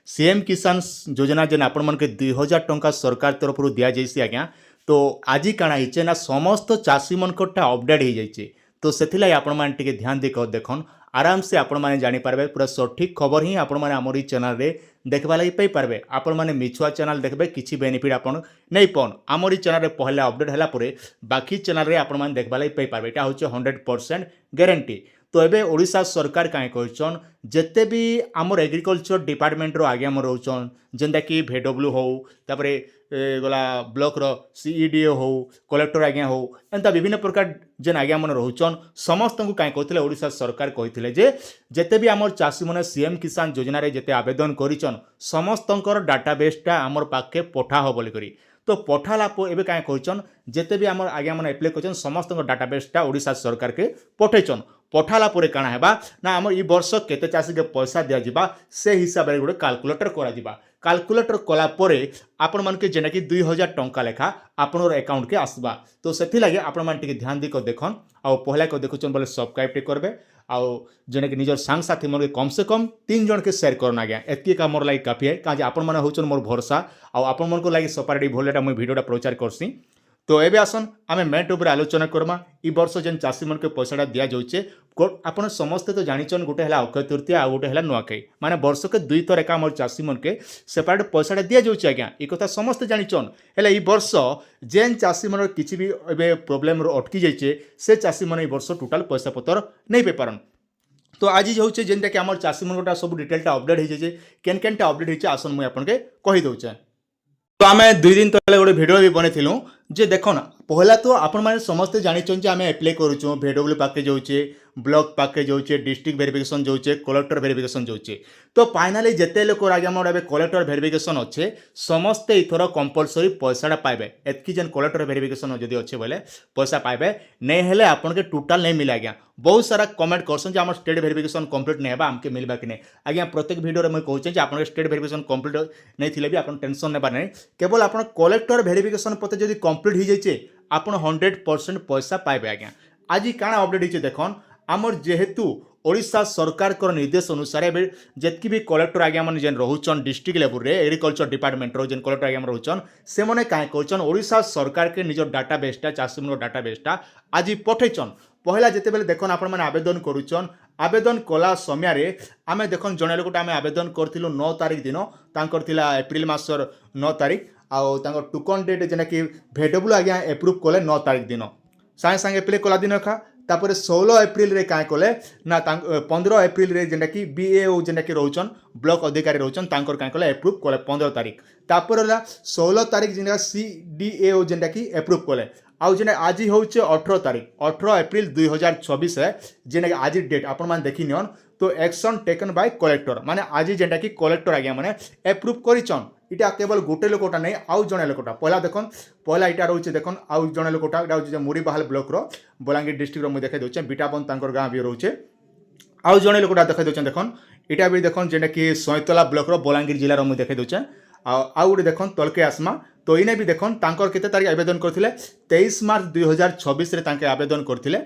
CM किसान योजना जेन आपण मन के 2000 टंका सरकार तरफ दिया जाइसी आज्ञा। तो आज काଣା ହେଇଛେ ना समस्त चाषी मनकटा अपडेट हो जाइए। तो से आपण मैंने टिके ध्यान देख देखन आराम से आपण मैंने जानीपारे पूरा सठिक खबर ही आपण मैंने आमर चैनल रे देखबा लगी पाइपारे। आपण मैंने मिछुआ चैनल देखबे किसी बेनिफिट आपण नहीं पाउन आमर चैनल रे पहले अपडेट है पर बाकी चैनल रे आपण मैंने देखबा लगी पाइपारे। एटा होचे 100% गारंटी। तो एबे ओडिशा सरकार काहे कहछन जेते भी आमर एग्रीकल्चर डिपार्टमेंट रो आगे आमर रोचन जेंदा कि भेडब्ल्यू हो तापरे गला ब्लॉक रो सीईडीओ हो कलेक्टर आज्ञा हो एंता विभिन्न प्रकार जेन आज्ञा मन रोचन समस्त को काहे कहथिले ओडिशा सरकार कहथिले जे जेते भी आमर चाषी मन सीएम किसान योजना रे जेते आवेदन करिचन समस्तंकर डाटाबेसटा आमर पाखे पठा हो बोली करी। तो पठाला एबे काहे कहछन जेते भी आमर आज्ञा मन एप्लाई करछन समस्तंकर डाटाबेसटा ओडिशा सरकार के पठेछन। पठाला परे काଣା हेबा ना आमर ई वर्ष केते चाषी के पैसा दिया जिबा से हिसाब रे गोटे कैलकुलेटर करा जिबा। कैलकुलेटर कला परे आपण मन के जेना कि 2000 टंका लेखा आपनर अकाउंट के आसबा। तो सेथि लागे आपण मन टिके ध्यान दिको देखन आ पहला को देखुचन बोले सब्सक्राइब टे करबे आ जेना कि निजर सांग साथी मन के कम से कम 3 जन के शेयर करना गया एतकी का मोर लागी काफी है काजे आपण मन होचन मोर भरोसा आ आपण मन को लागी सेपरेट भोलेटा मुई वीडियोटा प्रचार करसी। तो एबे आसन आमे मेट ऊपर आलोचना करमा ई वर्ष जेन चाषी मन के पैसाटा दिया जाउचे आपण समस्ते तो जानिचन गोटे हला अक्षय तृतीया आ गोटे हला नुआखाई माने वर्ष के 2 थर एका मोर चाषी मन के सेपरेट पैसाटा दिया जाउचे आज्ञा ई कथा समस्ते जानिचन। हेले ई वर्ष जेन चाषी मन किछि भी एबे प्रॉब्लम रो अटकी जाइचे से चाषी मन ई वर्ष टोटल पैसा पतर नहीं पे पारन। तो आज होचे जेनटा कि हमर चाषी मन गोटा सब डिटेलटा अपडेट हो जाइए केन केनटा अपडेट होइचे आसन मुई आपन के कहि दउचे। तो आम 2 दिन तले गोटे भिडियो भी बनइथिलु जे देखो ना पहला तो आपण माने समस्त जानिछन जे आमे अप्लाई करूछु भेडब्ल्यू पैकेज होचे ब्लॉक पैकेज होचे डिस्ट्रिक्ट वेरिफिकेशन जोचे कलेक्टर वेरिफिकेशन जोचे। तो फाइनली जेते लोक आगे मोर एबे कलेक्टर वेरिफिकेशन अच्छे समस्ते इथर कंपलसरी पैसाटा पाइबे एतकी जेन कलेक्टर वेरिफिकेशन जदी अच्छे बोले पैसा पाइबे नहीं हेले आपन के टोटल नहीं मिले आज्ञा। बहुत सारा कमेंट करसन जे हमर स्टेट वेरिफिकेशन कंप्लीट नहीं हेबा हमके मिलबा कि नहीं आज्ञा। प्रत्येक वीडियो रे मैं कहूचे जे आपन स्टेट वेरिफिकेशन कंप्लीट नहीं थिले भी आपन टेंशन नेबा नहीं केवल आपन कलेक्टर वेरिफिकेशन पते जदी कंप्लीट हो जाइए आपन 100% पैसा पाइबे आज्ञा। आज काଣା अपडेट होइचे देखन आमर जेहेतु ओडिशा सरकार कर निर्देश अनुसार एबे जेतकी भी कलेक्टर आज्ञा मन जेन रहउचन डिस्ट्रिक्ट लेवल रे एग्रीकल्चर डिपार्टमेंट रो जेन कलेक्टर आज्ञा मन रहउचन से माने काहे कहउचन ओडिशा सरकार के निजर डाटाबेसटा चाषी मन डाटाबेसटा आज पठेचन। पहला जेते बेले देखन आपण माने आवेदन करूचन आवेदन कला समय रे आमे देखन जणे लोकटा आमे आवेदन करथिलु 9 तारिख दिन तांकर थिला एप्रिल मासर 9 तारिख आउ तांकर टुकन डेट जेना कि भेडब्ल्यू आज्ञा एप्रूव कले 9 तारिख दिन सागे सागे एप्लाई कला दिन खा तापर 16 एप्रिल रे काहे कले ना 15 एप्रिल रे जेना कि बीएओ जेना कि रहउचन ब्लॉक अधिकारी रहउचन तांकर काहे कले एप्रूव कले 15 तारिख तापर 16 तारिख जेना सीडीएओ जेना कि एप्रूव कले आउ जेना आज होचे 18 तारिख 18 एप्रिल 2024 है जेना कि आज डेट आपण मान देखि नियन। तो एक्शन टेकन बाय कलेक्टर माने आज जेंटा कि कलेक्टर आज्ञा माने एप्रूव करिचन इटा केवल गोटे लोकटा नहीं आउ जणे लोकटा पहला देखन पहला इटा रहउचे देखन आउ जणे लोकटा इटा होचे मुरीबाहाल ब्लॉक रो बलांगीर डिस्ट्रिक्ट रो मु देखाइ दोचे बिटाबन तांकर गां भी रहउचे आउ जणे लोकटा देखाइ दोचे देखन इटा भी देखन जेंटा कि सैतला ब्लॉक रो बलांगीर जिल्ला रो मु देखाइ दोचे आउ गोटे देखन तलके आसमा। तो इने भी देखन तांकर केते तारिख आवेदन करथिले 23 मार्च 2026 रे तांके आवेदन करथिले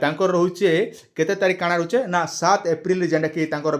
तांकर रहउचे केते तारिख काना रहउचे ना 7 एप्रिल जेंटा कि तांकर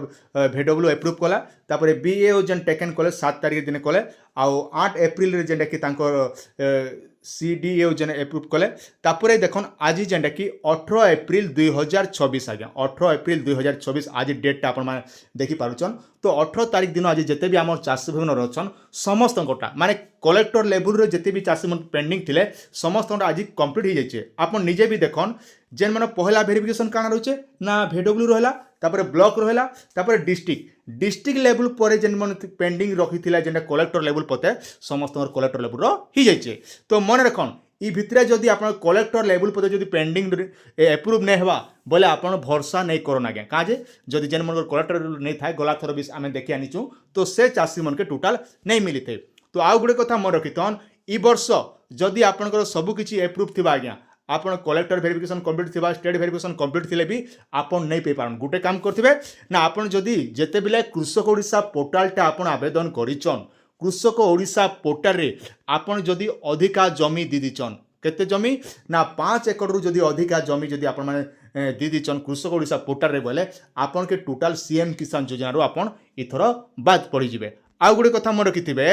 भेडब्ल्यू एप्रूव कला तापर बीएओ जेन टेकन कले 7 तारिख दिन कले आउ 8 एप्रिल रे जेंटा कि तांकर सीडीएओ जेन एप्रूव कले तापर देखन आज जेंटा कि 18 एप्रिल 2026 आज्ञा 18 एप्रिल 2024 आज डेट आपण माने देखि पारुचन। तो 18 तारिख दिन आज जेते भी आमर चाषी भाई रहछन समस्त गोटा माने कलेक्टर लेवल रे जेते भी चाषी मन पेंडिंग थिले समस्त आज कंप्लीट हो जाइए। आपण निजे भी देखन जेन मन पहला वेरिफिकेशन काना रहउचे ना भेडब्ल्यू रहला तापर ब्लॉक रहला तापर डिस्ट्रिक्ट लेवल पर जेन मन पेंडिंग रखिथिला जेन कलेक्टर लेवल पते समस्त कलेक्टर लेवल रो ही जाइए। तो मन रखन ई भितरे जदि आपण कलेक्टर लेवल पते जदि पेंडिंग एप्रूव नहीं हेबा बोले आपण भरोसा नहीं करन आज्ञा काजे जदि जेन मन कलेक्टर नहीं थाए गला थर भी आमे देखि आनिचु तो से चाषी मन के टोटल नहीं मिली थे। तो आउ गोटे कथा मन रखिथन ई वर्ष जदि आपनकर सब किछि एप्रूव थिबा आज्ञा आपन कलेक्टर वेरिफिकेशन कंप्लीट थिबा स्टेट वेरिफिकेशन कंप्लीट थिले भी आपन नहीं पे पारन गोटे काम करथिबे ना आपन जदि जेते बेले कृषक ओडिशा पोर्टालटा आपन आवेदन करिचन कृषक ओडिशा पोर्टाल रे आपन जदि अधिका जमी दी दिचन केते जमी ना 5 एकड़ रु जदि अधिका जमी जदि आपण माने दी दीचन कृषक ओडिशा पोर्टाल रे बोले आपन के टोटाल सीएम किसान योजना रो आपन इथर बाद पड़ी जिवे। आउ गोटे कथा मन रखिथिबे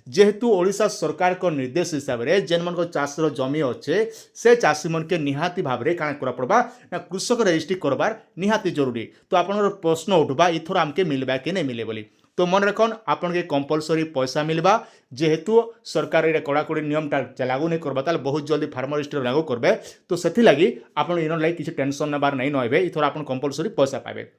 जेहेतु ओडिशा सरकार को निर्देश हिसाब रे जेन मन को चाषर जमी अच्छे से चाषी मन के निहाती भाव रे काना करा पड़बा ना कृषक रजिस्ट्री करबार निहाती जरूरी। तो आपन प्रश्न उठबा इथर आमके मिलबा के नहीं मिले बोली। तो मन रखन आपन के कंपलसरी पैसा मिलबा जेहेतु सरकार रे कड़ाकड़ी नियम टा लागू नहीं करबा ताल बहुत जल्दी फार्मर रजिस्टर लागू करबे। तो सेथि लागि आपन इनर लागि किछि टेंशन नबार नहीं नइबे इथर आपन कंपलसरी पैसा पाबे।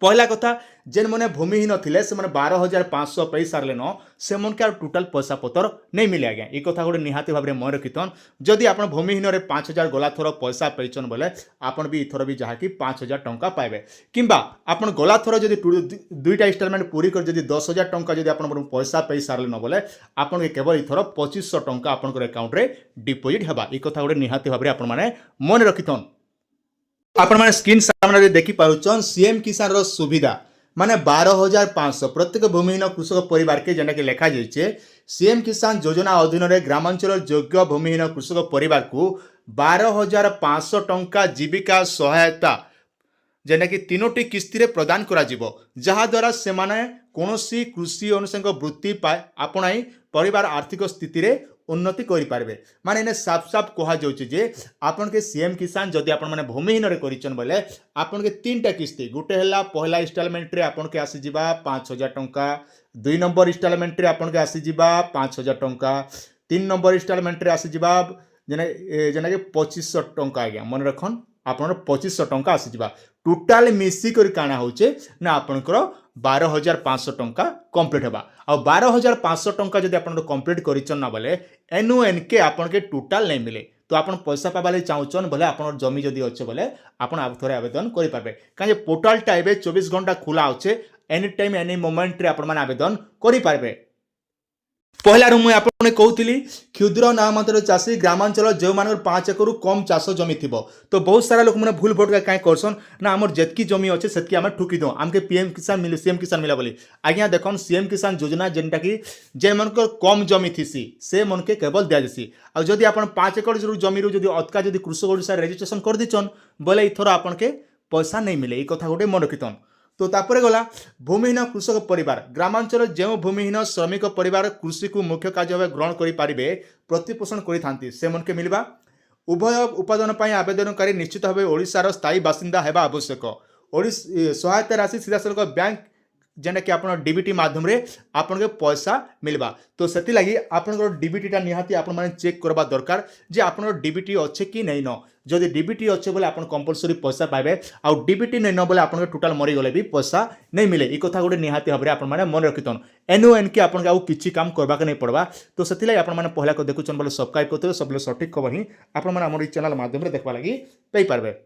पहला कथा जेन मैंने भूमिहीन थे से 12,500 पाई सारे न से मन के टोटाल पैसा पतर नहीं मिले आज्ञा ये कथा गोटे निहाती भाव में मन रखिथन। जदि आप भूमिहीन 5,000 गला थर पैसा पाइछन बोले आपन भी इथर भी जहाँकि 5,000 टंका पाइबे किंबा आपन गला थर जदि दुईटा इंस्टॉलमेंट पूरी कर जदि 10,000 टंका जदि आपन पैसा पाई सारे न बोले आपन के केवल इथर 2,500 टंका आपन अकाउंट रे डिपोजिट हेबा ये कथा गोटे निहाती भाव में आपन माने मन रखिथन। आपण मैंने स्क्रीन सामने देखी पारुचन सीएम किसान रो सुविधा माने 12,500 प्रत्येक भूमिहीन कृषक परिवार के जेना के लिखा जाइए सीएम किसान योजना अधीन रे ग्रामांचल योग्य भूमिहीन कृषक परिवार को 12,500 टंका जीविका सहायता जेना कि 3टी किस्ती रे प्रदान करा जिवो जहा द्वारा से माने कोनोसी कृषि अनुसंग वृत्ति पाए आपणाई परिवार आर्थिक स्थिति रे उन्नति करि पारबे। माने ने साफ साफ कहा जाउछि जे आपन के सीएम किसान जदि आपन माने भूमिहीन रे करिचन बोले आपन के 3टा किस्ती गुटे हला पहला इंस्टॉलमेंट रे आपन के आसी जिबा 5,000 टंका 2 नंबर इंस्टॉलमेंट रे आपन के आसी जिबा 5,000 टंका 3 नंबर इंस्टॉलमेंट रे आसी जिबा जेना के 2,500 टंका आज्ञा मन रखन आपन 2,500 टंका आसी जिबा टोटाल मिसी कर काना होचे ना आपनकर 12,500 टंका कंप्लीट हेबा। आ 12,500 टंका जदि आपन कंप्लीट करिचन ना बोले एनओएन के आपन के टोटाल नहीं मिले। तो आपन पैसा पाबाले चाहूचन बोले आपन जमी जदि अच्छे बोले आपन आप थोड़े आवेदन करि पारबे काजे पोर्टल टा एबे 24 घंटा खुला होचे एनी टाइम एनी मोमेंट रे आपन माने आवेदन करि पारबे। पहला मुझे आपने कहूली क्षुद्र नामांतर चाषी ग्रामांचल जो मान 5 एकड़ कम चाष जमी थी तो बहुत सारा लोक मैंने भूल भटका कहीं करसन ना आम जितकी जमी अच्छे से आम ठुकी दो आमके पीएम किसान मिले सीएम किसान मिला बोली आज्ञा देखन सीएम किसान योजना जेनटा कि जे मन कम जमी थी से मन के केवल दिया जासी आ जदि आप 5 एकड़ जमी रू अतका जदि कृषक ओडिशा रजिस्ट्रेशन कर दीचन बोले इथर आपन के पैसा नहीं मिले ये कथा गोटे मन रखिथन। तो तापर गला भूमिहीन कृषक परिवार ग्रामांचल जो भूमिहीन श्रमिक परिवार कृषि को मुख्य कार्य भाव ग्रहण करें प्रतिपोषण करते से मन के मिलवा उभय उत्पादन पर आवेदनकारी निश्चित भाव ओडिशार स्थायी बासिंदा हेबा आवश्यक सहायता राशि सीधासलख बैंक जेना कि आपन डीबीटी माध्यम रे आपन के पैसा मिलवा। तो सेति लागि आपन डीबीटी टा निहाती आपन माने चेक करबा दरकार जे आपन डीबीटी अच्छे कि नहीं न जदि डीबीटी अच्छे बोले आपन कंपलसरी पैसा पाइबे आ डीबीटी नहीं न बोले आपन के टोटल मरी गले भी पैसा नहीं मिले ई कथा गोटे निहाती भाबरे आपन माने मन रखितन एनओएन के आपन के किछि काम करबा के नहीं पड़बा। तो सेति लागि आपन माने पहला को देखुचन बोले सब्सक्राइब करते सब सठिक खबर ही आपन माने हमर ई चैनल माध्यम रे देखबा लागि पाइ पारबे।